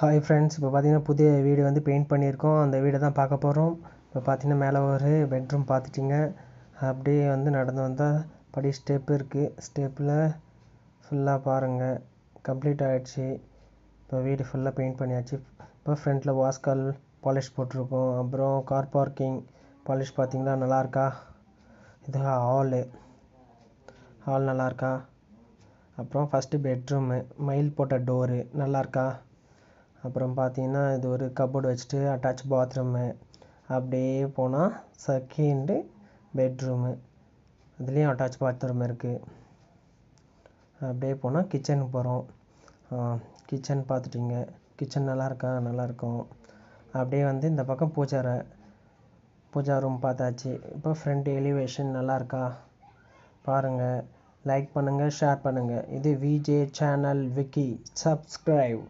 Hi friends, இப்போ பார்த்தீங்கன்னா புதிய வீடு வந்து பெயிண்ட் பண்ணியிருக்கோம். அந்த வீடை தான் பார்க்க போகிறோம். இப்போ பார்த்தீங்கன்னா மேலே ஒரு பெட்ரூம் பார்த்துட்டிங்க. அப்படியே வந்து நடந்து வந்தால் படி ஸ்டெப் இருக்குது. ஸ்டெப்பில் ஃபுல்லாக பாருங்கள், கம்ப்ளீட் ஆகிடுச்சு. இப்போ வீடு ஃபுல்லாக பெயிண்ட் பண்ணியாச்சு. இப்போ ஃப்ரண்ட்டில் வாஸ்கால் பாலிஷ் போட்டிருக்கோம். அப்புறம் கார் பார்க்கிங் பாலிஷ் பார்த்தீங்கன்னா நல்லாயிருக்கா. இது ஹால் நல்லாயிருக்கா. அப்புறம் ஃபஸ்ட்டு பெட்ரூமு மயில் போட்ட டோரு நல்லாயிருக்கா. அப்புறம் பார்த்தீங்கன்னா இது ஒரு கப்போர்டு வச்சுட்டு அட்டாச் பாத்ரூமு. அப்படியே போனால் செகண்டு பெட்ரூமு, இதுலேயும் அட்டாச் பாத்ரூம் இருக்குது. அப்படியே போனால் கிச்சனுக்கு போகிறோம். கிச்சன் பார்த்துட்டிங்க. கிச்சன் நல்லாயிருக்கா, நல்லாயிருக்கும். அப்படியே வந்து இந்த பக்கம் பூஜா ரூம் பார்த்தாச்சு. இப்போ ஃப்ரண்ட் எலிவேஷன் நல்லாயிருக்கா பாருங்கள். லைக் பண்ணுங்கள், ஷேர் பண்ணுங்கள். இது விஜே சேனல் விக்கி. சப்ஸ்கிரைப்.